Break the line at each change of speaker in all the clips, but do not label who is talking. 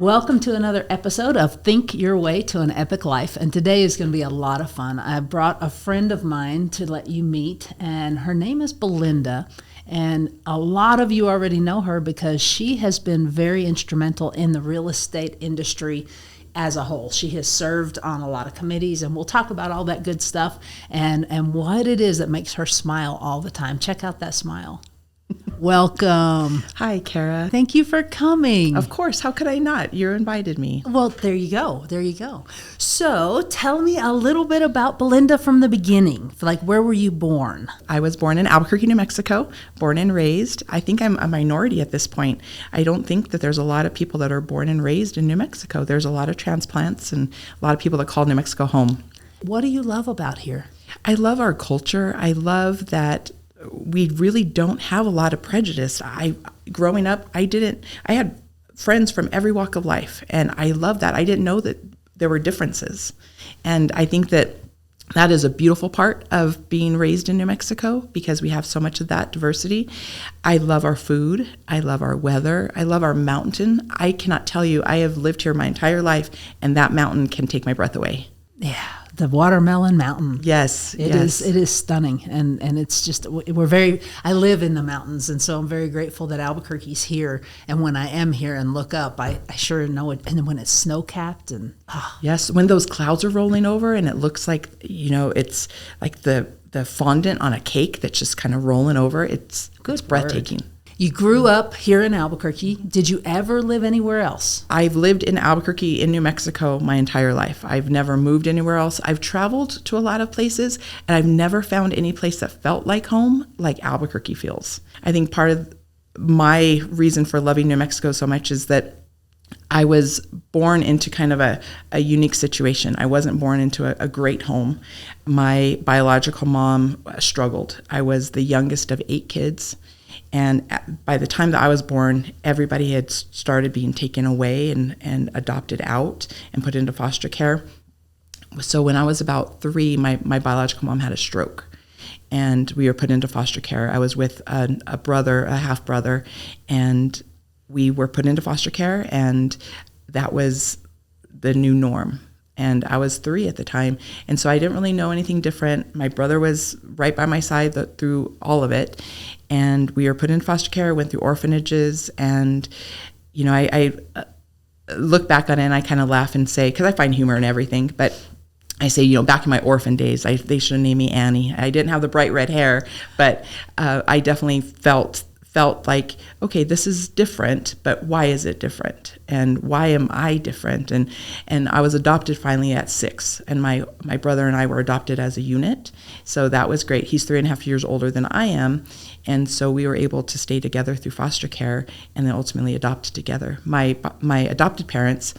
Welcome to another episode of Think Your Way to an Epic Life. And today is going to be a lot of fun. I brought a friend of mine to let you meet, and her name is Belinda. And a lot of you already know her because she has been very instrumental in the real estate industry as a whole. She has served on a lot of committees, and we'll talk about all that good stuff and what it is that makes her smile all the time. Check out that smile. Welcome.
Hi, Kara.
Thank you for coming.
Of course. How could I not? You invited me.
Well, there you go. There you go. So tell me a little bit about Belinda from the beginning. Like, where were you born?
I was born in Albuquerque, New Mexico, born and raised. I think I'm a minority at this point. I don't think that there's a lot of people that are born and raised in New Mexico. There's a lot of transplants and a lot of people that call New Mexico home.
What do you love about here?
I love our culture. I love that we really don't have a lot of prejudice. Growing up, I had friends from every walk of life, and I love that. I didn't know that there were differences. And I think that is a beautiful part of being raised in New Mexico because we have so much of that diversity. I love our food. I love our weather. I love our mountain. I cannot tell you, I have lived here my entire life, and that mountain can take my breath away.
Yeah. The Watermelon Mountain.
Yes,
It is stunning. And it's just, I live in the mountains, and so I'm very grateful that Albuquerque's here. And when I am here and look up, I sure know it. And then when it's snow-capped and... Oh.
Yes, when those clouds are rolling over and it looks like, it's like the fondant on a cake that's just kind of rolling over. It's breathtaking.
You grew up here in Albuquerque. Did you ever live anywhere else?
I've lived in Albuquerque in New Mexico my entire life. I've never moved anywhere else. I've traveled to a lot of places, and I've never found any place that felt like home like Albuquerque feels. I think part of my reason for loving New Mexico so much is that I was born into kind of a unique situation. I wasn't born into a great home. My biological mom struggled. I was the youngest of 8 kids. And by the time that I was born, everybody had started being taken away and adopted out and put into foster care. So when I was about 3, my biological mom had a stroke, and we were put into foster care. I was with a brother, a half-brother, and we were put into foster care, and that was the new norm. And I was 3 at the time, and so I didn't really know anything different. My brother was right by my side through all of it, and we were put in foster care, went through orphanages, and, I look back on it and I kind of laugh and say, because I find humor in everything, but I say, back in my orphan days, they should have named me Annie. I didn't have the bright red hair, but I definitely felt like, okay, this is different, but why is it different? And why am I different? And I was adopted finally at 6, and my brother and I were adopted as a unit. So that was great. He's 3.5 years older than I am. And so we were able to stay together through foster care and then ultimately adopted together. My adopted parents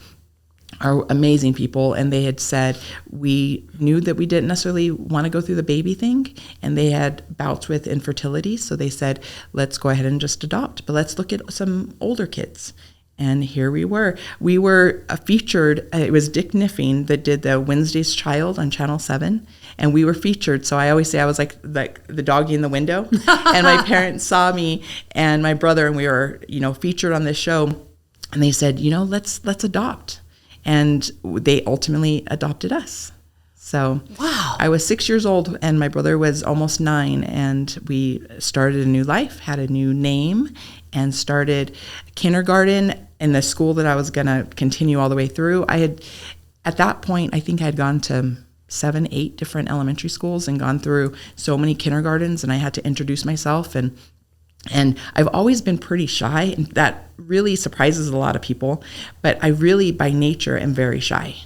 are amazing people, and they had said we knew that we didn't necessarily want to go through the baby thing, and they had bouts with infertility, so they said, let's go ahead and just adopt, but let's look at some older kids. And here we were. We were featured, it was Dick Niffing that did the Wednesday's Child on Channel 7, and we were featured. So I always say I was like the doggy in the window, and my parents saw me and my brother, and we were, featured on this show, and they said, let's adopt. And they ultimately adopted us. So
wow.
I was 6 years old, and my brother was almost 9, and we started a new life, had a new name, and started kindergarten in the school that I was going to continue all the way through. At that point, I think I had gone to 7, 8 different elementary schools and gone through so many kindergartens, and I had to introduce myself. And I've always been pretty shy, and that really surprises a lot of people. But I really, by nature, am very shy.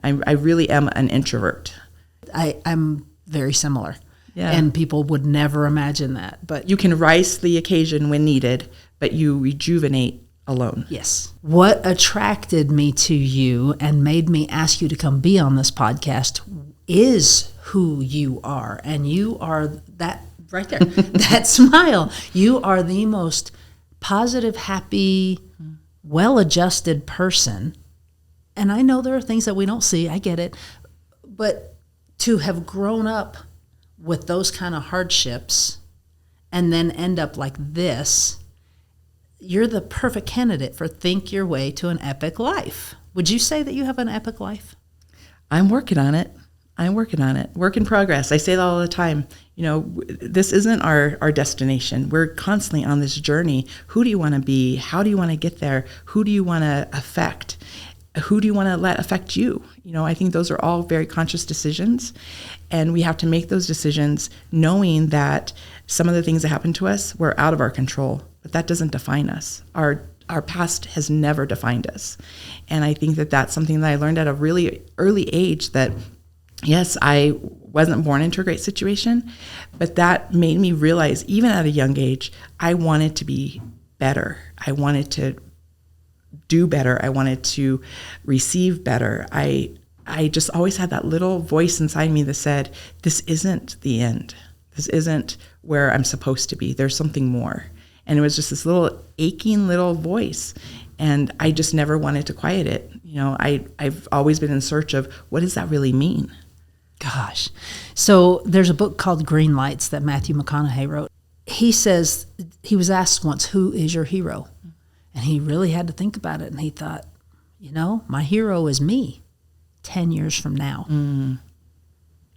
I really am an introvert.
I'm very similar.
Yeah.
And people would never imagine that. But
you can rise to the occasion when needed, but you rejuvenate alone.
Yes. What attracted me to you and made me ask you to come be on this podcast is who you are. And you are that right there, that smile. You are the most positive, happy, well-adjusted person. And I know there are things that we don't see. I get it. But to have grown up with those kind of hardships and then end up like this, you're the perfect candidate for Think Your Way to an Epic Life. Would you say that you have an epic life?
I'm working on it. Work in progress. I say that all the time. This isn't our destination. We're constantly on this journey. Who do you want to be? How do you want to get there? Who do you want to affect? Who do you want to let affect you? I think those are all very conscious decisions. And we have to make those decisions knowing that some of the things that happen to us were out of our control, but that doesn't define us. Our past has never defined us. And I think that that's something that I learned at a really early age, that yes, I wasn't born into a great situation, but that made me realize, even at a young age, I wanted to be better. I wanted to do better. I wanted to receive better. I just always had that little voice inside me that said, this isn't the end. This isn't where I'm supposed to be. There's something more. And it was just this little aching little voice. And I just never wanted to quiet it. I've always been in search of, what does that really mean?
Gosh. So there's a book called Green Lights that Matthew McConaughey wrote. He says, he was asked once, who is your hero? And he really had to think about it. And he thought, my hero is me 10 years from now. Mm.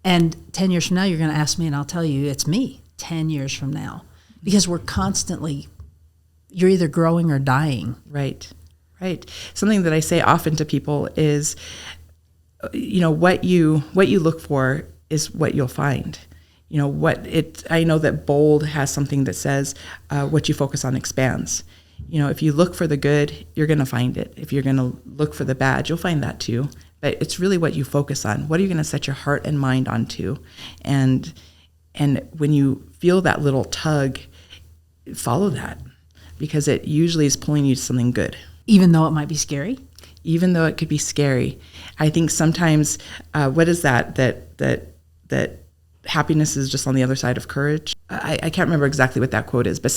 And 10 years from now, you're going to ask me, and I'll tell you, it's me 10 years from now. Because we're constantly, you're either growing or dying.
Right. Something that I say often to people is, what you look for is what you'll find. I know that Bold has something that says, what you focus on expands. If you look for the good, you're going to find it. If you're going to look for the bad, you'll find that too. But it's really what you focus on. What are you going to set your heart and mind onto? And when you feel that little tug, follow that, because it usually is pulling you to something good.
Even though it might be scary?
Even though it could be scary. I think sometimes, what is that happiness is just on the other side of courage? I can't remember exactly what that quote is, but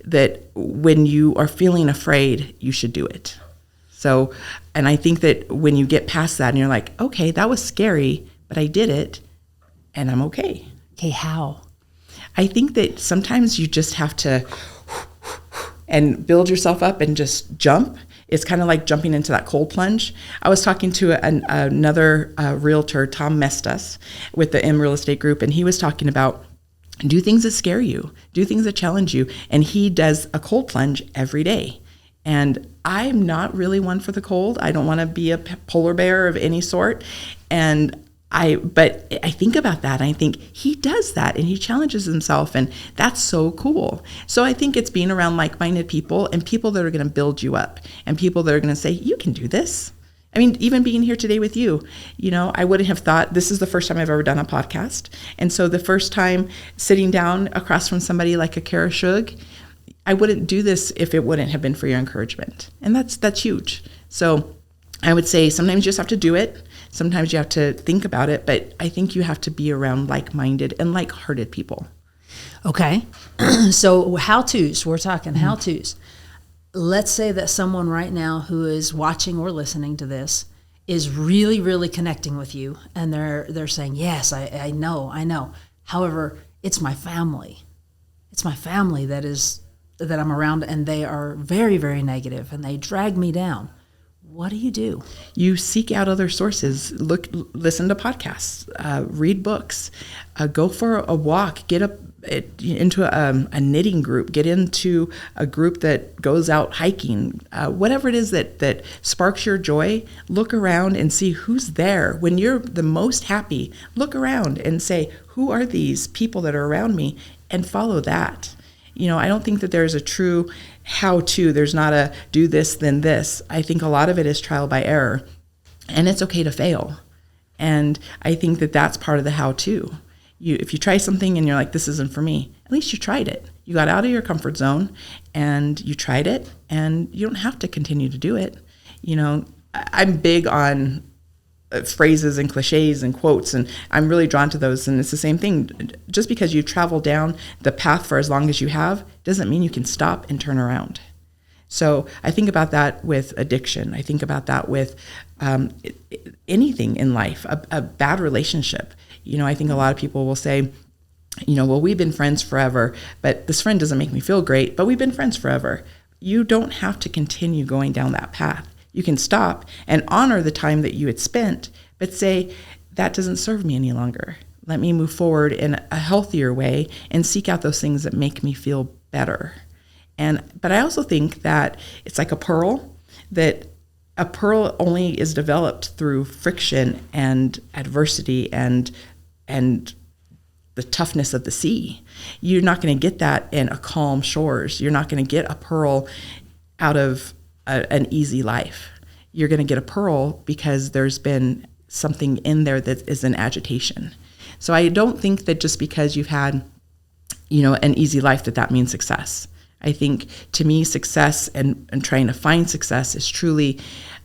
that when you are feeling afraid, you should do it. So, and I think that when you get past that and you're like, okay, that was scary, but I did it and I'm okay.
Okay, how?
I think that sometimes you just have to and build yourself up and just jump. It's kind of like jumping into that cold plunge. I was talking to another realtor, Tom Mestas, with the M Real Estate Group, and he was talking about, do things that scare you, do things that challenge you. And he does a cold plunge every day. And I'm not really one for the cold. I don't want to be a polar bear of any sort. But I think about that, and I think he does that, and he challenges himself, and that's so cool. So I think it's being around like-minded people, and people that are going to build you up, and people that are going to say, you can do this. I mean, even being here today with you, I wouldn't have thought, this is the first time I've ever done a podcast. And so the first time sitting down across from somebody like a Kara Shug, I wouldn't do this if it wouldn't have been for your encouragement. And that's huge. So I would say sometimes you just have to do it. Sometimes you have to think about it, but I think you have to be around like-minded and like-hearted people.
Okay. So how-tos, we're talking how-tos. Let's say that someone right now who is watching or listening to this is really, really connecting with you, and they're saying, yes, I know. However, it's my family. It's my family that I'm around, and they are very, very negative, and they drag me down. What do?
You seek out other sources. Listen to podcasts, read books, go for a walk, get up into a knitting group, get into a group that goes out hiking, whatever it is that sparks your joy. Look around and see who's there. When you're the most happy, look around and say, who are these people that are around me, and follow that. I don't think that there's a true how-to. There's not a do this, then this. I think a lot of it is trial by error, and it's okay to fail. And I think that that's part of the how-to. If you try something and you're like, this isn't for me, at least you tried it. You got out of your comfort zone and you tried it, and you don't have to continue to do it. I'm big on phrases and cliches and quotes, and I'm really drawn to those. And it's the same thing. Just because you travel down the path for as long as you have doesn't mean you can stop and turn around. So I think about that with addiction. I think about that with anything in life, a bad relationship. I think a lot of people will say, well, we've been friends forever, but this friend doesn't make me feel great, but we've been friends forever. you don't have to continue going down that path. You can stop and honor the time that you had spent, but say, that doesn't serve me any longer. Let me move forward in a healthier way and seek out those things that make me feel better. But I also think that it's like a pearl, that a pearl only is developed through friction and adversity and the toughness of the sea. You're not going to get that in a calm shores. You're not going to get a pearl out of an easy life. You're going to get a pearl because there's been something in there that is in agitation. So I don't think that just because you've had, an easy life that means success. I think, to me, success and trying to find success is truly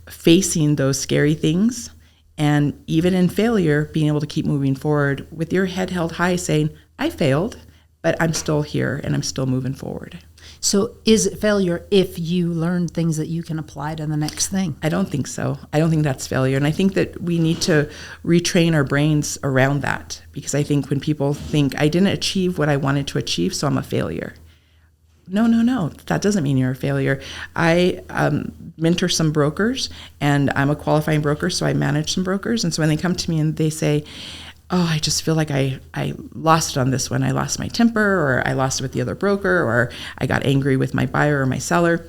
facing those scary things, and even in failure, being able to keep moving forward with your head held high, saying, I failed, but I'm still here and I'm still moving forward.
So is it failure if you learn things that you can apply to the next thing?
I don't think so. I don't think that's failure. And I think that we need to retrain our brains around that, because I think when people think, I didn't achieve what I wanted to achieve, so I'm a failure. No. That doesn't mean you're a failure. I mentor some brokers, and I'm a qualifying broker, so I manage some brokers. And so when they come to me and they say, oh, I just feel like I lost it on this one. I lost my temper, or I lost it with the other broker, or I got angry with my buyer or my seller,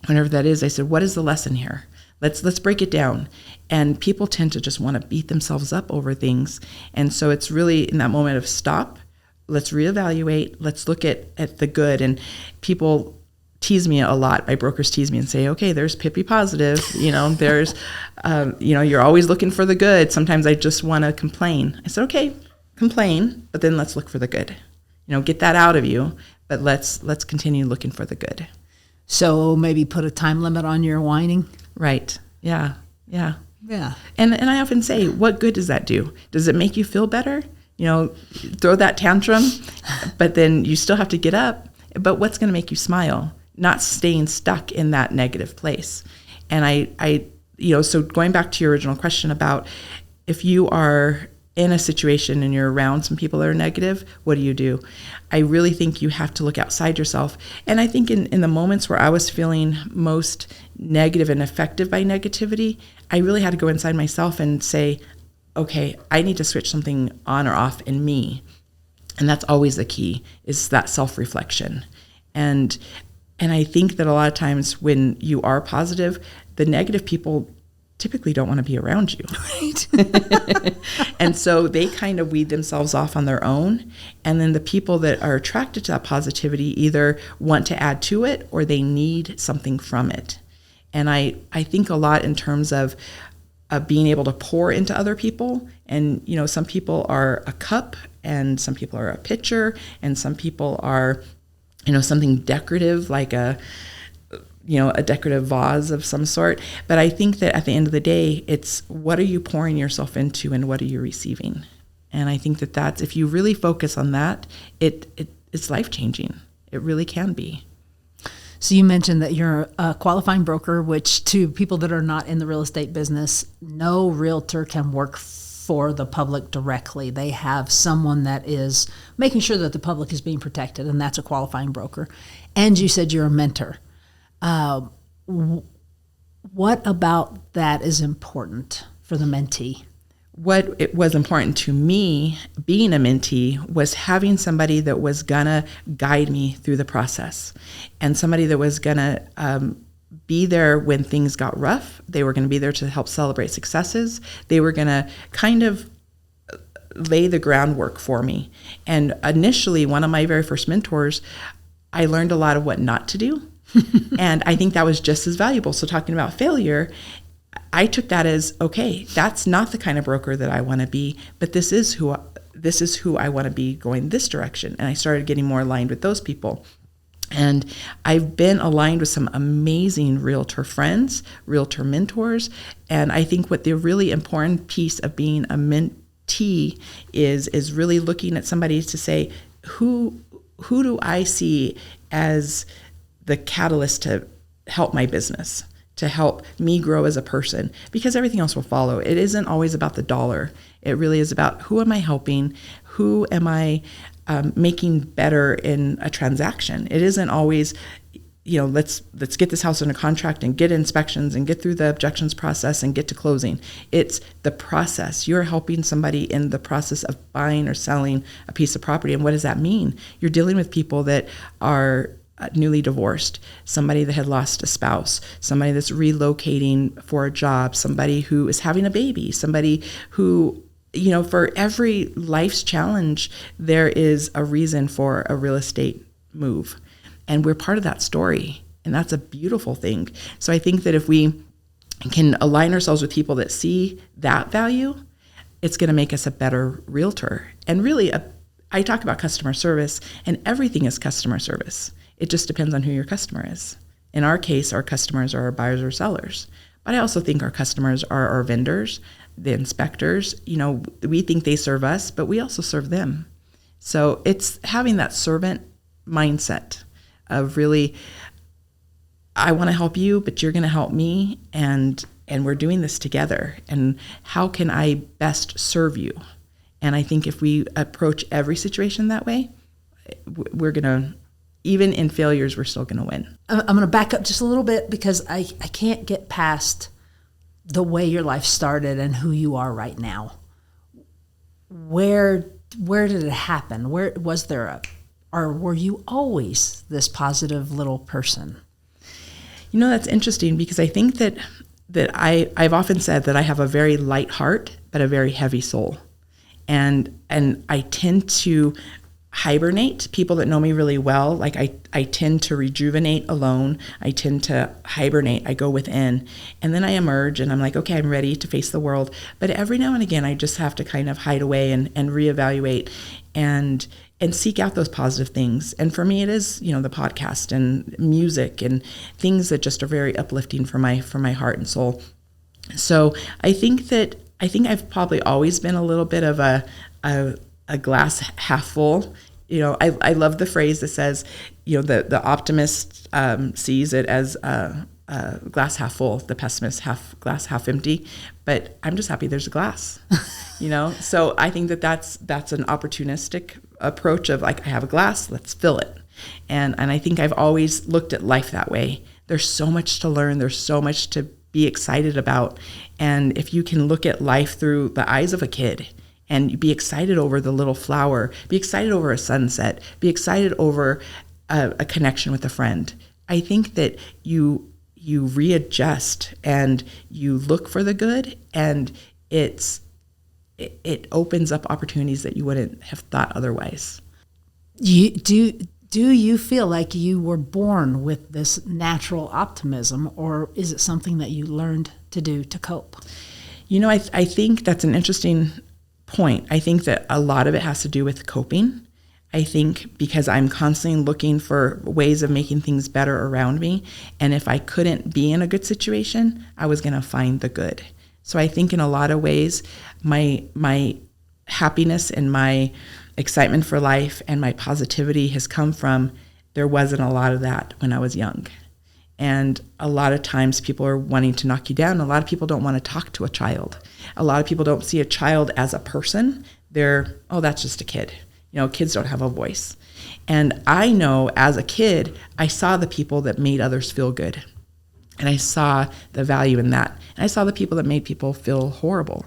whenever that is, I said, what is the lesson here? Let's break it down. And people tend to just want to beat themselves up over things. And so it's really in that moment of stop. Let's reevaluate. Let's look at the good. And people tease me a lot. My brokers tease me and say, okay, there's Pippi positive. There's, you're always looking for the good. Sometimes I just want to complain. I said, okay, complain, but then let's look for the good. Get that out of you, but let's continue looking for the good.
So maybe put a time limit on your whining.
Right. Yeah.
And
I often say, what good does that do? Does it make you feel better? Throw that tantrum, but then you still have to get up. But what's going to make you smile? Not staying stuck in that negative place. And so going back to your original question about if you are in a situation and you're around some people that are negative, what do? I really think you have to look outside yourself. And I think in the moments where I was feeling most negative and affected by negativity, I really had to go inside myself and say, okay, I need to switch something on or off in me. And that's always the key, is that self-reflection. And I think that a lot of times when you are positive, the negative people typically don't want to be around you. Right. And so they kind of weed themselves off on their own. And then the people that are attracted to that positivity either want to add to it or they need something from it. And I think a lot in terms of being able to pour into other people. And, some people are a cup, and some people are a pitcher, and some people are, something decorative, like a decorative vase of some sort. But I think that at the end of the day, it's what are you pouring yourself into and what are you receiving? And I think that that's, if you really focus on that, it's life-changing. It really can be.
So you mentioned that you're a qualifying broker, which to people that are not in the real estate business, no realtor can work for the public directly. They have someone that is making sure that the public is being protected, and that's a qualifying broker. And you said you're a mentor. What about that is important for the mentee?
What it was important to me, being a mentee, was having somebody that was going to guide me through the process, and somebody that was going to be there when things got rough. They were going to be there to help celebrate successes. They were going to kind of lay the groundwork for me. And initially, one of my very first mentors, I learned a lot of what not to do. And I think that was just as valuable. So talking about failure, I took that as, okay, that's not the kind of broker that I want to be, but this is who I want to be going this direction. And I started getting more aligned with those people. And I've been aligned with some amazing realtor friends, realtor mentors. And I think what the really important piece of being a mentee is really looking at somebody to say, who do I see as the catalyst to help my business, to help me grow as a person, because everything else will follow. It isn't always about the dollar. It really is about who am I helping? Who am I making better in a transaction? It isn't always, let's get this house under contract and get inspections and get through the objections process and get to closing. It's the process. You're helping somebody in the process of buying or selling a piece of property. And what does that mean? You're dealing with people that are newly divorced, somebody that had lost a spouse, somebody that's relocating for a job, somebody who is having a baby, somebody who, for every life's challenge, there is a reason for a real estate move. And we're part of that story. And that's a beautiful thing. So I think that if we can align ourselves with people that see that value, it's going to make us a better realtor. And really, I talk about customer service, and everything is customer service. It just depends on who your customer is. In our case, our customers are our buyers or sellers. But I also think our customers are our vendors, the inspectors. We think they serve us, but we also serve them. So it's having that servant mindset of really, I want to help you, but you're going to help me, and we're doing this together. And how can I best serve you? And I think if we approach every situation that way, we're going to, even in failures, we're still going to win.
I'm going to back up just a little bit, because I can't get past the way your life started and who you are right now. Where did it happen? Where was there or were you always this positive little person?
That's interesting, because I think that I've often said that I have a very light heart, but a very heavy soul. And I tend to hibernate. People that know me really well, like I tend to rejuvenate alone. I tend to hibernate. I go within, and then I emerge, and I'm like, okay, I'm ready to face the world. But every now and again, I just have to kind of hide away and reevaluate and seek out those positive things. And for me, it is, the podcast and music and things that just are very uplifting for my heart and soul. So I think I've probably always been a little bit of a glass half full. I love the phrase that says, the optimist sees it as a glass half full, the pessimist glass half empty. But I'm just happy there's a glass, So I think that's an opportunistic approach of, like, I have a glass, let's fill it. And I think I've always looked at life that way. There's so much to learn. There's so much to be excited about. And if you can look at life through the eyes of a kid, and be excited over the little flower, be excited over a sunset, be excited over a connection with a friend, I think that you readjust and you look for the good, and it opens up opportunities that you wouldn't have thought otherwise.
Do you feel like you were born with this natural optimism, or is it something that you learned to do to cope?
I think that's an interesting point. I think that a lot of it has to do with coping. I think because I'm constantly looking for ways of making things better around me. And if I couldn't be in a good situation, I was going to find the good. So I think in a lot of ways, my happiness and my excitement for life and my positivity has come from, there wasn't a lot of that when I was young. And a lot of times people are wanting to knock you down. A lot of people don't want to talk to a child. A lot of people don't see a child as a person. They're, that's just a kid. Kids don't have a voice. And I know as a kid, I saw the people that made others feel good. And I saw the value in that. And I saw the people that made people feel horrible.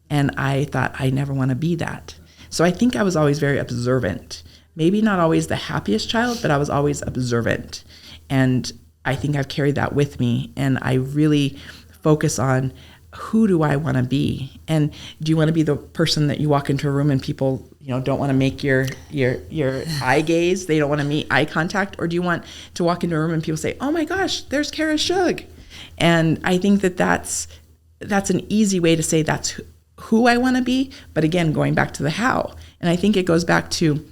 And I thought, I never want to be that. So I think I was always very observant. Maybe not always the happiest child, but I was always observant. And I think I've carried that with me, and I really focus on, who do I want to be? And do you want to be the person that you walk into a room and people, don't want to make your eye gaze? They don't want to meet eye contact? Or do you want to walk into a room and people say, oh my gosh, there's Kara Shug? And I think that's an easy way to say that's who I want to be. But again, going back to the how. And I think it goes back to,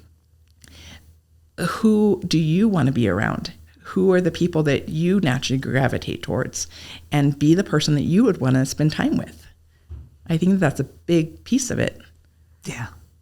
who do you want to be around? Who are the people that you naturally gravitate towards, and be the person that you would want to spend time with? I think that's a big piece of it.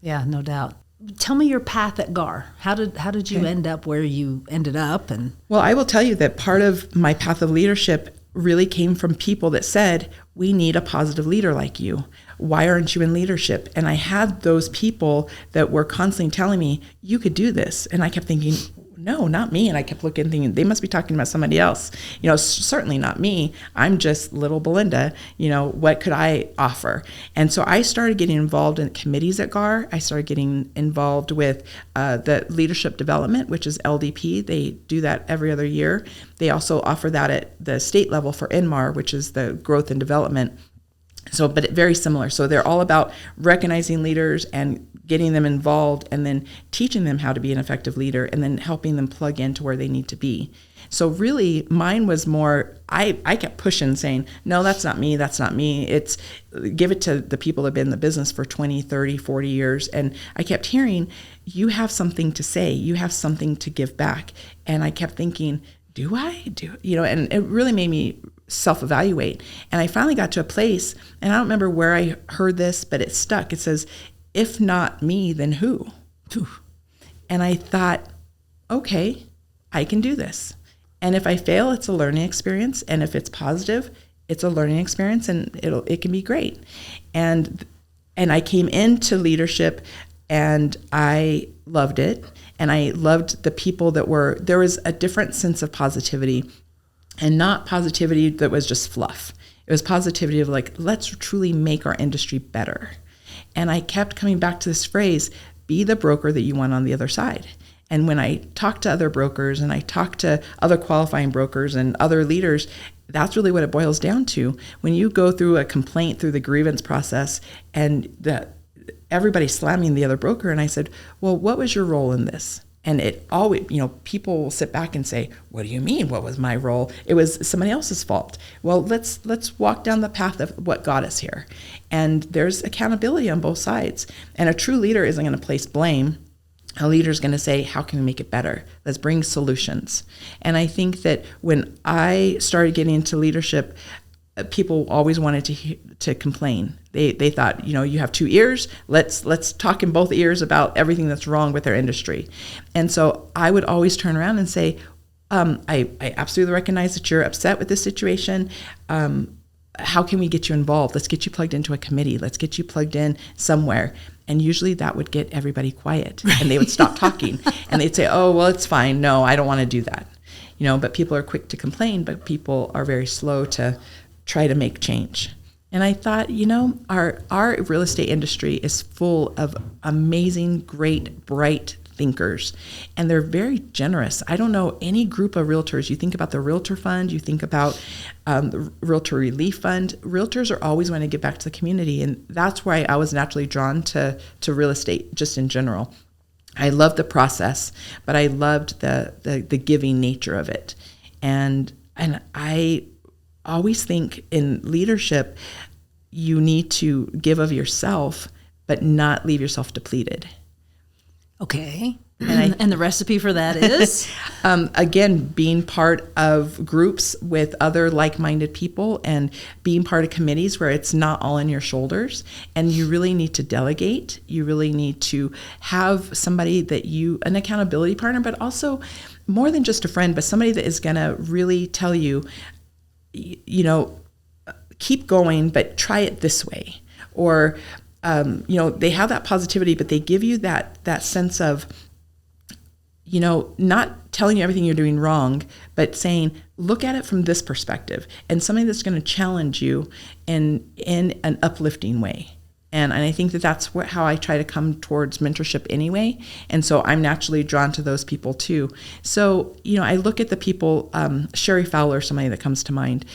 Yeah, no doubt. Tell me your path at GAR. How did you end up where you ended up? And
well, I will tell you that part of my path of leadership really came from people that said, we need a positive leader like you. Why aren't you in leadership? And I had those people that were constantly telling me, you could do this. And I kept thinking, no, not me. And I kept looking, thinking, they must be talking about somebody else. Certainly not me. I'm just little Belinda. What could I offer? And so I started getting involved in committees at GAR. I started getting involved with the leadership development, which is LDP. They do that every other year. They also offer that at the state level for INMAR, which is the growth and development. So, but very similar. So they're all about recognizing leaders and getting them involved and then teaching them how to be an effective leader and then helping them plug into where they need to be. So really mine was more, I kept pushing saying, no, that's not me. That's not me. It's give it to the people that have been in the business for 20, 30, 40 years. And I kept hearing, you have something to say, you have something to give back. And I kept thinking, do I? And it really made me self-evaluate. And I finally got to a place, and I don't remember where I heard this, but it stuck. It says, if not me, then who? And I thought, okay, I can do this. And if I fail, it's a learning experience. And if it's positive, it's a learning experience, and it can be great. And I came into leadership and I loved it. And I loved the people there was a different sense of positivity. And not positivity that was just fluff. It was positivity of like, let's truly make our industry better. And I kept coming back to this phrase, be the broker that you want on the other side. And when I talked to other brokers and I talked to other qualifying brokers and other leaders, that's really what it boils down to. When you go through a complaint through the grievance process and everybody's slamming the other broker, and I said, well, what was your role in this? And it always, people will sit back and say, what do you mean? What was my role? It was somebody else's fault. Well, let's walk down the path of what got us here. And there's accountability on both sides. And a true leader isn't going to place blame. A leader is going to say, how can we make it better? Let's bring solutions. And I think that when I started getting into leadership, people always wanted to complain. They thought, you have two ears. Let's talk in both ears about everything that's wrong with our industry. And so I would always turn around and say, I absolutely recognize that you're upset with this situation. How can we get you involved? Let's get you plugged into a committee. Let's get you plugged in somewhere. And usually that would get everybody quiet, and they would stop talking, and they'd say, oh, well, it's fine. No, I don't want to do that. But people are quick to complain, but people are very slow to try to make change. And I thought, our real estate industry is full of amazing, great, bright thinkers, and they're very generous. I don't know any group of realtors. You think about the Realtor Fund, you think about the Realtor Relief Fund. Realtors are always wanting to give back to the community, and that's why I was naturally drawn to real estate just in general. I loved the process, but I loved the giving nature of it. And I always think in leadership, you need to give of yourself, but not leave yourself depleted.
Okay. And the recipe for that is?
Again, being part of groups with other like-minded people and being part of committees where it's not all on your shoulders. And you really need to delegate. You really need to have somebody an accountability partner, but also more than just a friend, but somebody that is going to really tell you, keep going, but try it this way. Or, they have that positivity, but they give you that sense of, not telling you everything you're doing wrong, but saying, look at it from this perspective, and something that's going to challenge you in an uplifting way. And I think that's how I try to come towards mentorship anyway. And so I'm naturally drawn to those people too. So, I look at the people, Sherry Fowler, somebody that comes to mind.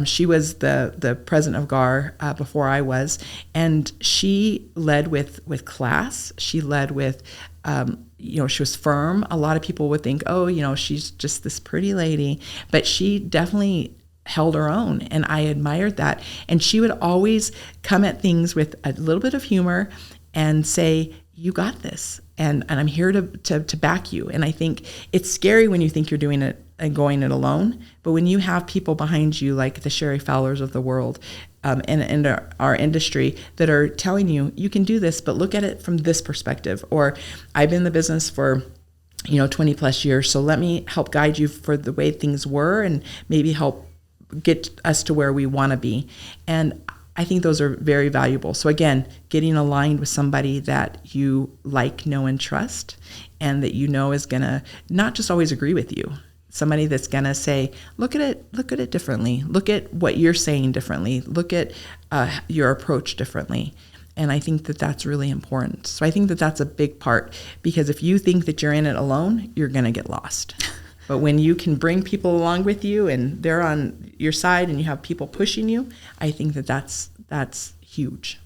She was the president of GAR before I was, and she led with class. She led with, she was firm. A lot of people would think, oh, she's just this pretty lady, but she definitely held her own, and I admired that. And she would always come at things with a little bit of humor and say, you got this, and I'm here to back you. And I think it's scary when you think you're doing it and going it alone, but when you have people behind you like the Sherry Fowlers of the world in our industry that are telling you, you can do this, but look at it from this perspective. Or I've been in the business for 20 plus years, so let me help guide you for the way things were and maybe help get us to where we want to be. And I think those are very valuable. So again, getting aligned with somebody that you like, know, and trust, and that you know is going to not just always agree with you. Somebody that's going to say, look at it differently. Look at what you're saying differently. Look at your approach differently. And I think that that's really important. So I think that that's a big part, because if you think that you're in it alone, you're going to get lost. But when you can bring people along with you and they're on your side and you have people pushing you, I think that that's huge.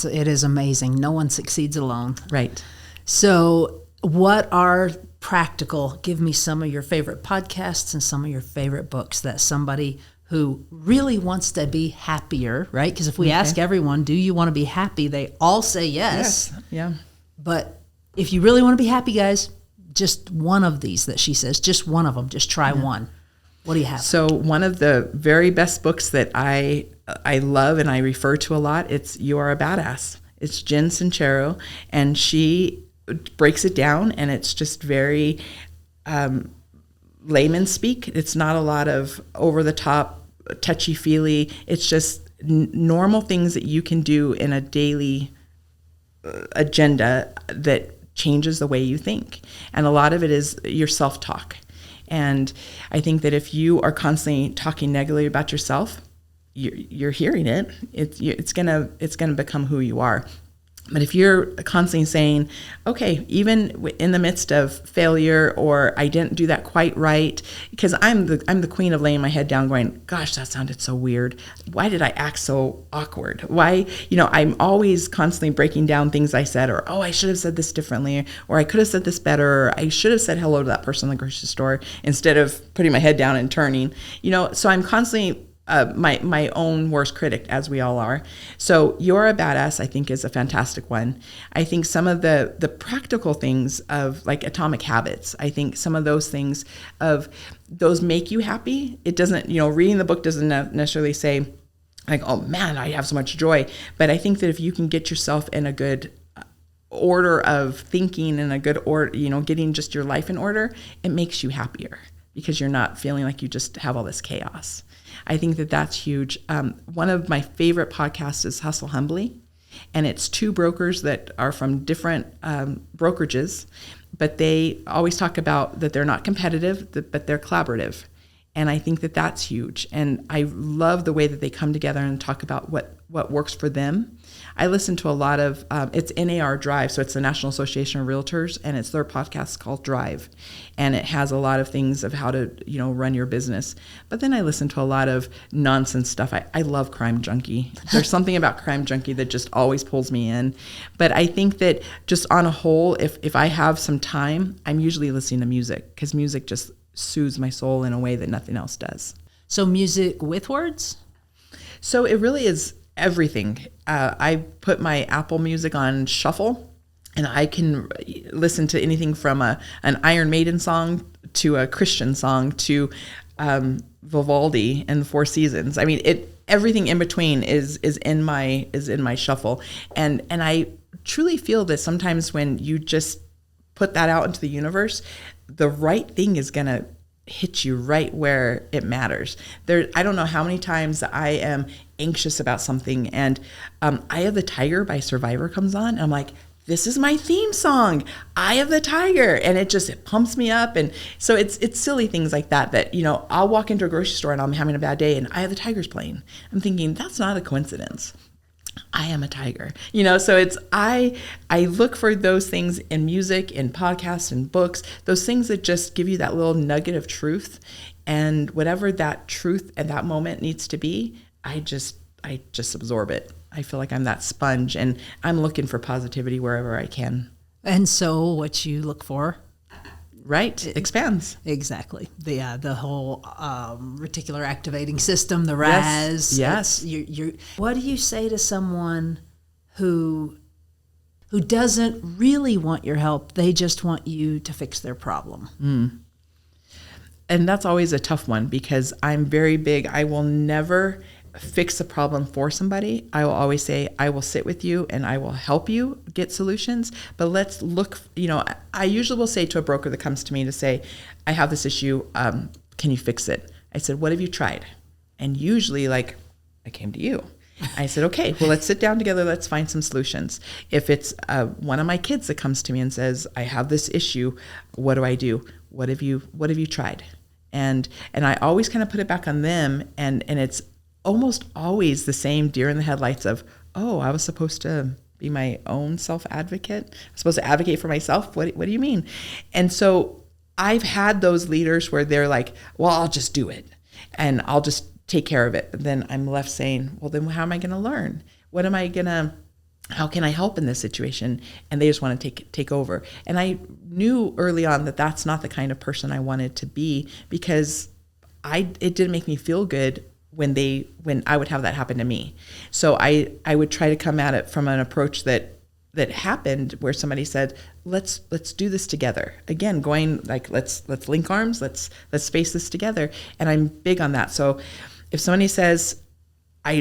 It is amazing. No one succeeds alone.
Right.
So what are practical, give me some of your favorite podcasts and some of your favorite books that somebody who really wants to be happier, right? Because if we ask everyone, do you want to be happy? They all say yes.
Yeah.
But if you really want to be happy, guys, just one of these that she says, just one of them, just try one. What do you have?
So one of the very best books that I love and I refer to a lot, it's You Are a Badass. It's Jen Sincero, and she breaks it down, and it's just very layman speak. It's not a lot of over-the-top, touchy-feely. It's just normal things that you can do in a daily agenda that changes the way you think. And a lot of it is your self-talk. And I think that if you are constantly talking negatively about yourself, you're hearing it. It's gonna become who you are. But if you're constantly saying, okay, even in the midst of failure, or I didn't do that quite right, because I'm the queen of laying my head down going, gosh, that sounded so weird. Why did I act so awkward? Why, I'm always constantly breaking down things I said, or, oh, I should have said this differently, or I could have said this better, or I should have said hello to that person in the grocery store instead of putting my head down and turning, so I'm constantly my own worst critic, as we all are. So You're a Badass, I think, is a fantastic one. I think some of the practical things of like Atomic Habits, I think some of those things of those make you happy. It doesn't, reading the book doesn't necessarily say like, oh man, I have so much joy. But I think that if you can get yourself in a good order of thinking and a good order, getting just your life in order, it makes you happier because you're not feeling like you just have all this chaos. I think that that's huge. One of my favorite podcasts is Hustle Humbly, and it's two brokers that are from different brokerages, but they always talk about that they're not competitive, but they're collaborative. And I think that that's huge. And I love the way that they come together and talk about what works for them. I listen to a lot of, it's NAR Drive, so it's the National Association of Realtors, and it's their podcast called Drive. And it has a lot of things of how to, run your business. But then I listen to a lot of nonsense stuff. I love Crime Junkie. There's something about Crime Junkie that just always pulls me in. But I think that just on a whole, if I have some time, I'm usually listening to music, because music just soothes my soul in a way that nothing else does.
So music with words?
So it really is everything. I put my Apple Music on shuffle, and I can listen to anything from an Iron Maiden song to a Christian song to Vivaldi and the Four Seasons. I mean, everything in between is in my shuffle, and I truly feel that sometimes when you just put that out into the universe, the right thing is going to hit you right where it matters. I don't know how many times that I am anxious about something, and Eye of the Tiger by Survivor comes on, and I'm like, this is my theme song, Eye of the Tiger, and it pumps me up. And so it's silly things like that I'll walk into a grocery store and I'm having a bad day and Eye of the Tiger's playing. I'm thinking, that's not a coincidence. I am a tiger, so it's, I look for those things in music, in podcasts, and books, those things that just give you that little nugget of truth, and whatever that truth at that moment needs to be, I just absorb it. I feel like I'm that sponge, and I'm looking for positivity wherever I can.
And so what you look for?
Right, expands.
Exactly. The whole reticular activating system, the RAS.
Yes.
What do you say to someone who doesn't really want your help? They just want you to fix their problem.
And that's always a tough one, because I'm very big. I will never fix a problem for somebody. I will always say, I will sit with you and I will help you get solutions. But let's look, I usually will say to a broker that comes to me to say, I have this issue. Can you fix it? I said, what have you tried? And usually I came to you. I said, okay, well, let's sit down together. Let's find some solutions. If it's one of my kids that comes to me and says, I have this issue, what do I do? What have you tried? And I always kind of put it back on them. And it's almost always the same deer in the headlights of, oh, I was supposed to be my own self-advocate. I'm supposed to advocate for myself. What do you mean? And so I've had those leaders where they're like, well, I'll just do it and I'll just take care of it. But then I'm left saying, well, then how am I going to learn? How can I help in this situation? And they just want to take over. And I knew early on that that's not the kind of person I wanted to be, because it didn't make me feel good when I would have that happen to me. So I would try to come at it from an approach that happened where somebody said, let's do this together. Again, going like, let's link arms, let's face this together. And I'm big on that. So if somebody says, I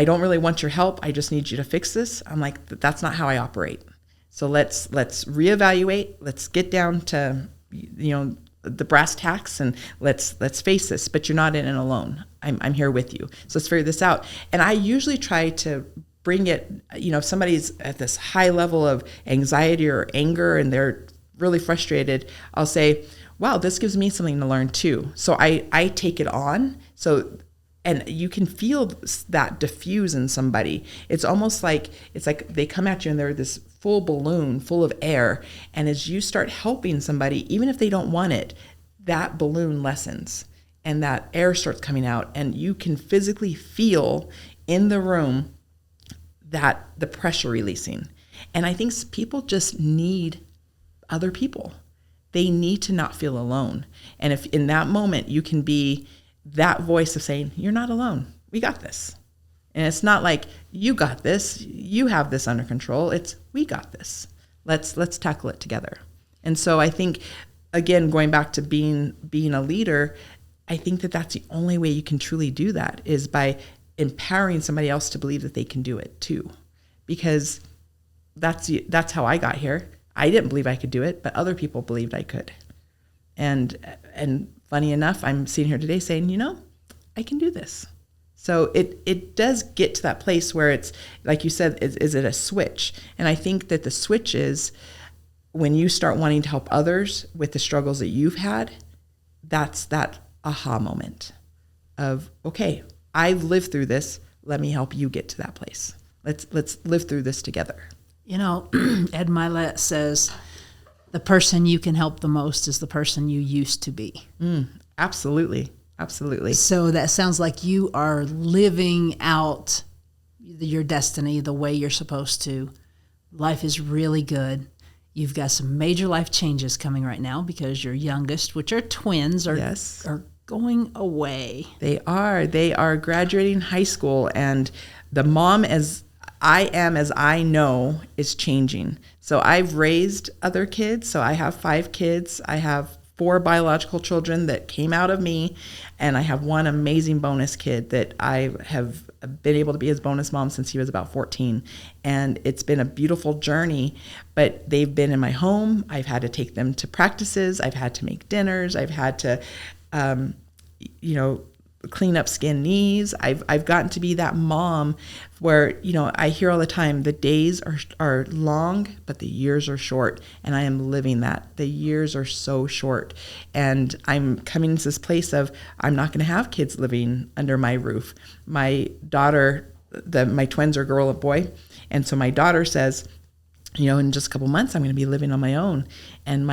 don't really want your help, I just need you to fix this, I'm like, that's not how I operate. So let's reevaluate, let's get down to, the brass tacks, and let's face this, but you're not in it alone. I'm here with you. So let's figure this out. And I usually try to bring it, if somebody's at this high level of anxiety or anger and they're really frustrated, I'll say, wow, this gives me something to learn too. So I take it on. And you can feel that diffuse in somebody. It's almost like, they come at you and they're this full balloon full of air. And as you start helping somebody, even if they don't want it, that balloon lessens and that air starts coming out, and you can physically feel in the room that the pressure releasing. And I think people just need other people. They need to not feel alone. And if in that moment you can be that voice of saying, you're not alone, we got this. And it's not like, you got this, you have this under control. It's, we got this. Let's tackle it together. And so I think, again, going back to being a leader, I think that's the only way you can truly do that, is by empowering somebody else to believe that they can do it too. Because that's how I got here. I didn't believe I could do it, but other people believed I could. And funny enough, I'm sitting here today saying, I can do this. So it does get to that place where it's, like you said, is it a switch? And I think that the switch is when you start wanting to help others with the struggles that you've had. That's that aha moment of, okay, I've lived through this. Let me help you get to that place. Let's live through this together.
Ed Milet says, the person you can help the most is the person you used to be.
Absolutely. Absolutely.
So that sounds like you are living out your destiny the way you're supposed to. Life is really good. You've got some major life changes coming right now because your youngest, which are twins, are going away.
They are graduating high school, and the mom, as I know, is changing. So I've raised other kids. So I have 5 kids. I have 4 biological children that came out of me, and I have 1 amazing bonus kid that I have been able to be his bonus mom since he was about 14. And it's been a beautiful journey, but they've been in my home. I've had to take them to practices. I've had to make dinners. I've had to, clean up skin knees. I've gotten to be that mom where, I hear all the time, the days are long, but the years are short. And I am living that. The years are so short. And I'm coming to this place of, I'm not going to have kids living under my roof. My daughter, my twins are girl and boy. And so my daughter says, in just a couple months, I'm going to be living on my own. And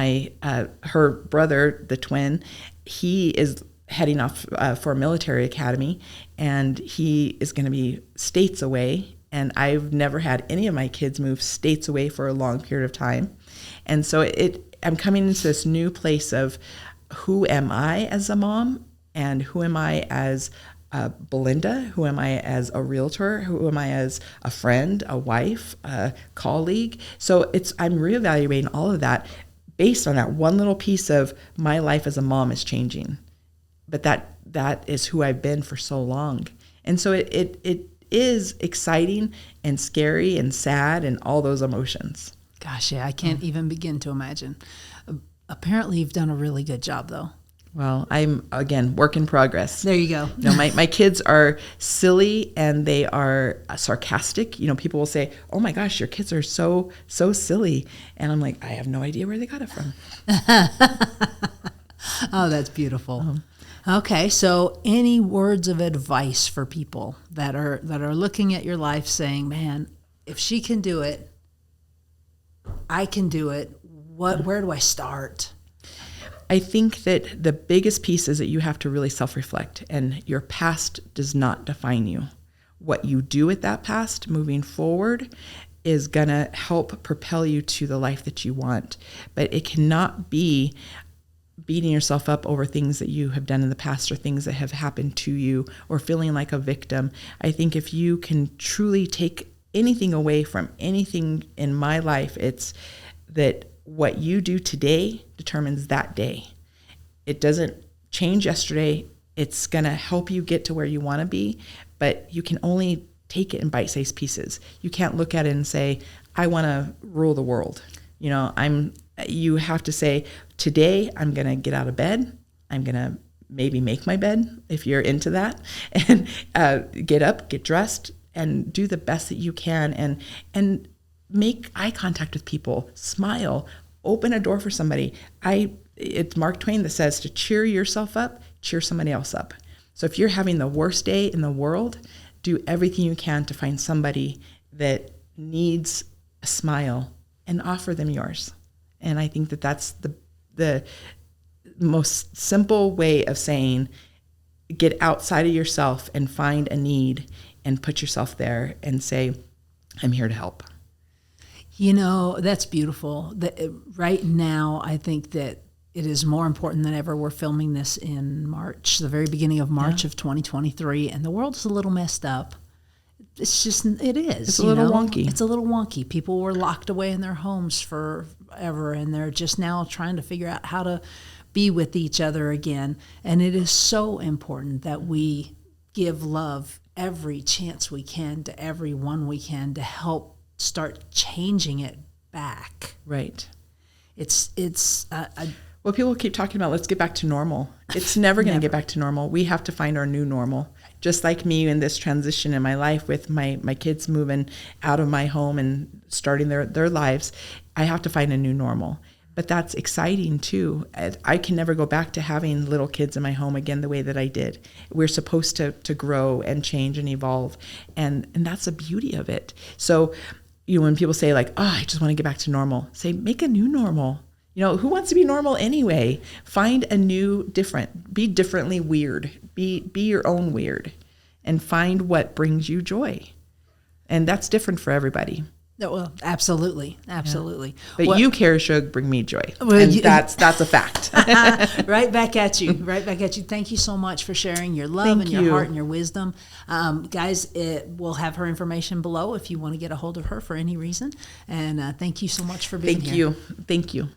her brother, the twin, he is heading off for a military academy, and he is going to be states away. And I've never had any of my kids move states away for a long period of time. And so I'm coming into this new place of, who am I as a mom, and who am I as Belinda? Who am I as a realtor? Who am I as a friend, a wife, a colleague? So I'm reevaluating all of that based on that one little piece of my life as a mom is changing. But that is who I've been for so long. And so it is exciting and scary and sad and all those emotions.
Gosh, yeah, I can't even begin to imagine. Apparently you've done a really good job, though.
Well, I'm, again, work in progress.
There you go.
No, my kids are silly and they are sarcastic. People will say, "Oh my gosh, your kids are so silly," and I'm like, I have no idea where they got it from.
Oh, that's beautiful. Okay, so any words of advice for people that are looking at your life, saying, "Man, if she can do it, I can do it. Where do I start?"
I think that the biggest piece is that you have to really self-reflect, and your past does not define you. What you do with that past moving forward is going to help propel you to the life that you want. But it cannot be beating yourself up over things that you have done in the past or things that have happened to you or feeling like a victim. I think if you can truly take anything away from anything in my life, it's that what you do today determines that day. It doesn't change yesterday. It's going to help you get to where you want to be, but you can only take it in bite-sized pieces. You can't look at it and say, I want to rule the world. You have to say, today I'm going to get out of bed. I'm going to maybe make my bed if you're into that, and get up, get dressed, and do the best that you can, and make eye contact with people, smile, open a door for somebody. It's Mark Twain that says to cheer yourself up, cheer somebody else up. So if you're having the worst day in the world, do everything you can to find somebody that needs a smile and offer them yours. And I think that that's the most simple way of saying, get outside of yourself and find a need and put yourself there and say, I'm here to help.
That's beautiful. Right now, I think that it is more important than ever. We're filming this in March, the very beginning of March of 2023, and the world is a little messed up. It is.
It's a little wonky.
It's a little wonky. People were locked away in their homes forever, and they're just now trying to figure out how to be with each other again. And it is so important that we give love every chance we can to everyone we can to help start changing it back.
Right.
Well,
people keep talking about, let's get back to normal. It's never going to get back to normal. We have to find our new normal. Just like me in this transition in my life with my kids moving out of my home and starting their lives, I have to find a new normal. But that's exciting too. I can never go back to having little kids in my home again the way that I did. We're supposed to grow and change and evolve. And that's the beauty of it. So, when people say like, oh, I just want to get back to normal, say, make a new normal. Who wants to be normal anyway? Find a new different, be differently weird, be your own weird, and find what brings you joy. And that's different for everybody.
Well, absolutely. Yeah.
But you, Karashug, bring me joy. And that's a fact.
Right back at you. Thank you so much for sharing your love your heart and your wisdom. Guys, we'll have her information below if you want to get a hold of her for any reason. And thank you so much for being here.
Thank you.